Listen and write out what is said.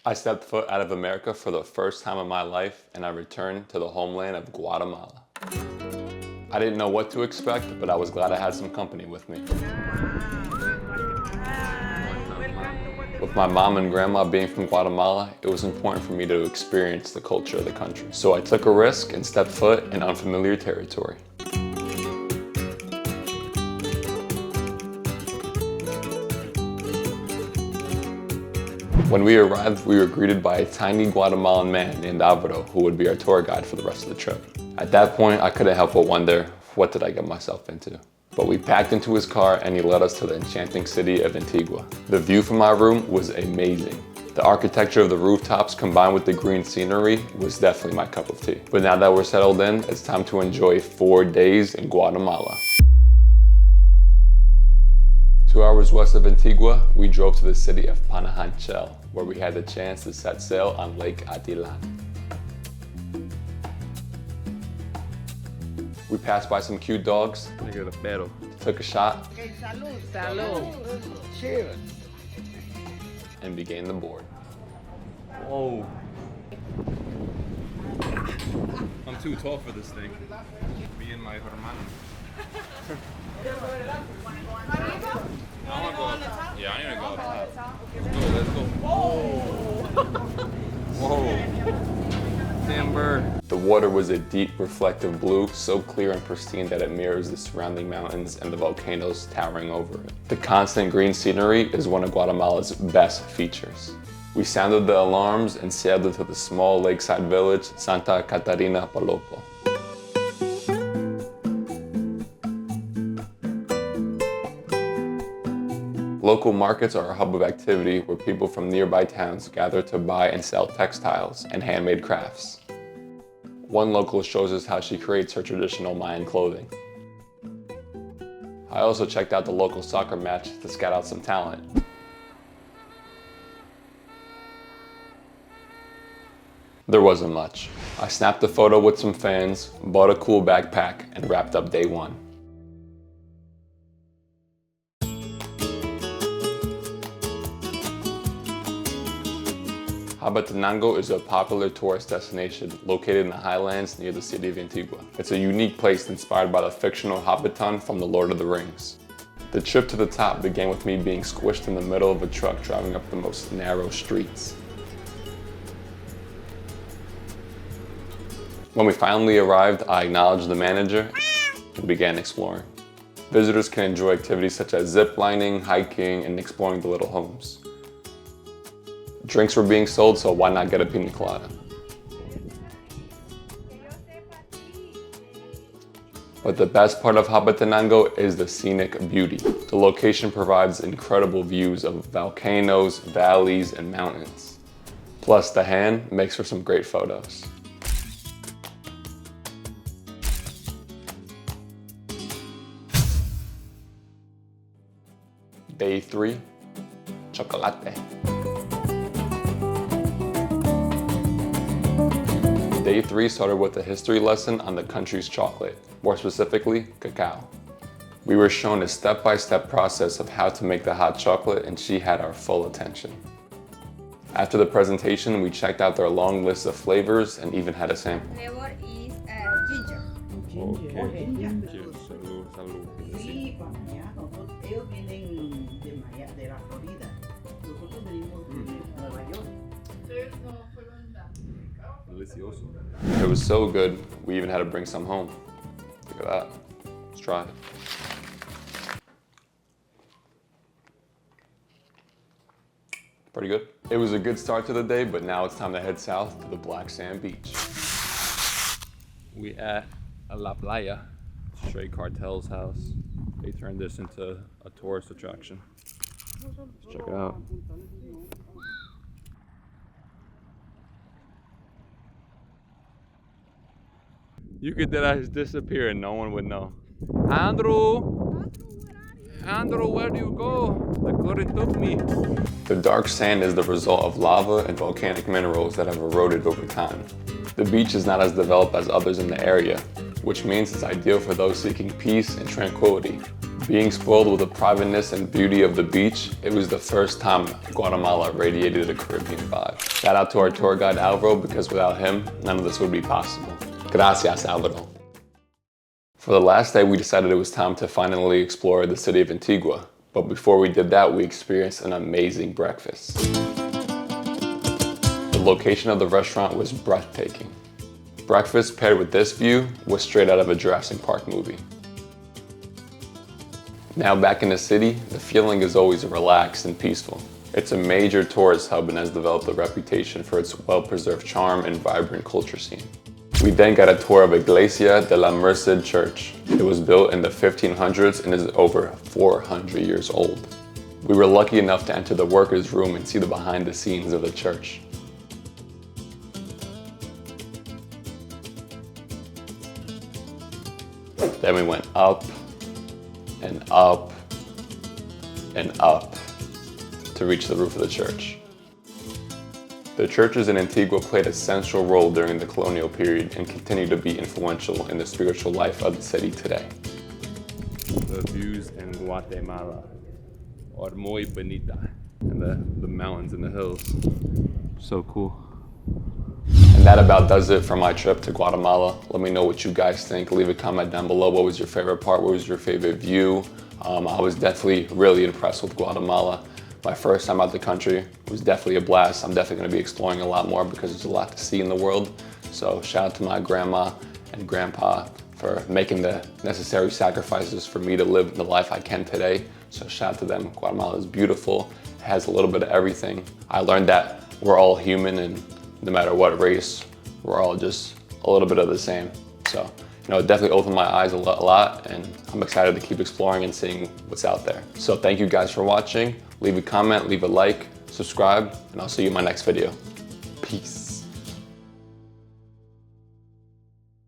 I stepped foot out of America for the first time in my life, and I returned to the homeland of Guatemala. I didn't know what to expect, but I was glad I had some company with me. With my mom and grandma being from Guatemala, it was important for me to experience the culture of the country. So I took a risk and stepped foot in unfamiliar territory. When we arrived, we were greeted by a tiny Guatemalan man named Alvaro, who would be our tour guide for the rest of the trip. At that point, I couldn't help but wonder, what did I get myself into? But we packed into his car and he led us to the enchanting city of Antigua. The view from our room was amazing. The architecture of the rooftops combined with the green scenery was definitely my cup of tea. But now that we're settled in, it's time to enjoy 4 days in Guatemala. 2 hours west of Antigua, we drove to the city of Panajachel, where we had the chance to set sail on Lake Atitlan. We passed by some cute dogs, took a shot, Cheers. and began the board. Whoa. I'm too tall for this thing. Me and my hermano. I want to go up. Yeah, I need to go up top. Let's go. Whoa. Timber. The water was a deep, reflective blue, so clear and pristine that it mirrors the surrounding mountains and the volcanoes towering over it. The constant green scenery is one of Guatemala's best features. We sounded the alarms and sailed into the small lakeside village, Santa Catarina Palopo. Local markets are a hub of activity where people from nearby towns gather to buy and sell textiles and handmade crafts. One local shows us how she creates her traditional Mayan clothing. I also checked out the local soccer match to scout out some talent. There wasn't much. I snapped a photo with some fans, bought a cool backpack, and wrapped up day one. Hobbitenango is a popular tourist destination located in the highlands near the city of Antigua. It's a unique place inspired by the fictional Hobbiton from The Lord of the Rings. The trip to the top began with me being squished in the middle of a truck driving up the most narrow streets. When we finally arrived, I acknowledged the manager and began exploring. Visitors can enjoy activities such as zip lining, hiking, and exploring the little homes. Drinks were being sold, so why not get a pina colada? But the best part of Hobbitenango is the scenic beauty. The location provides incredible views of volcanoes, valleys, and mountains. Plus, the hand makes for some great photos. Day 3, chocolate. Day 3 started with a history lesson on the country's chocolate, more specifically, cacao. We were shown a step-by-step process of how to make the hot chocolate, and she had our full attention. After the presentation, we checked out their long list of flavors and even had a sample. Flavor is ginger. Okay. Salud, salud. Sí, para allá. Ellos vienen de la Florida. Nosotros venimos de Nueva York. Delicioso. It was so good, we even had to bring some home. Look at that. Let's try it. Pretty good. It was a good start to the day, but now it's time to head south to the Black Sand Beach. We at La Playa, Stray Cartel's house. They turned this into a tourist attraction. Let's check it out. You could just disappear and no one would know. Andrew! Andrew, where do you go? The current took me. The dark sand is the result of lava and volcanic minerals that have eroded over time. The beach is not as developed as others in the area, which means it's ideal for those seeking peace and tranquility. Being spoiled with the privateness and beauty of the beach, it was the first time Guatemala radiated a Caribbean vibe. Shout out to our tour guide Alvaro, because without him, none of this would be possible. Gracias, Alvaro. For the last day, we decided it was time to finally explore the city of Antigua. But before we did that, we experienced an amazing breakfast. The location of the restaurant was breathtaking. Breakfast paired with this view was straight out of a Jurassic Park movie. Now back in the city, the feeling is always relaxed and peaceful. It's a major tourist hub and has developed a reputation for its well-preserved charm and vibrant culture scene. We then got a tour of Iglesia de la Merced Church. It was built in the 1500s and is over 400 years old. We were lucky enough to enter the workers' room and see the behind the scenes of the church. Then we went up and up and up to reach the roof of the church. The churches in Antigua played a central role during the colonial period and continue to be influential in the spiritual life of the city today. The views in Guatemala are muy bonita. And the mountains and the hills, so cool. And that about does it for my trip to Guatemala. Let me know what you guys think. Leave a comment down below. What was your favorite part? What was your favorite view? I was definitely really impressed with Guatemala. My first time out the country was definitely a blast. I'm definitely going to be exploring a lot more because there's a lot to see in the world. So shout out to my grandma and grandpa for making the necessary sacrifices for me to live the life I can today. So shout out to them. Guatemala is beautiful. It has a little bit of everything. I learned that we're all human, and no matter what race, we're all just a little bit of the same. So, it definitely opened my eyes a lot, and I'm excited to keep exploring and seeing what's out there. So thank you guys for watching. Leave a comment, leave a like, subscribe, and I'll see you in my next video. Peace.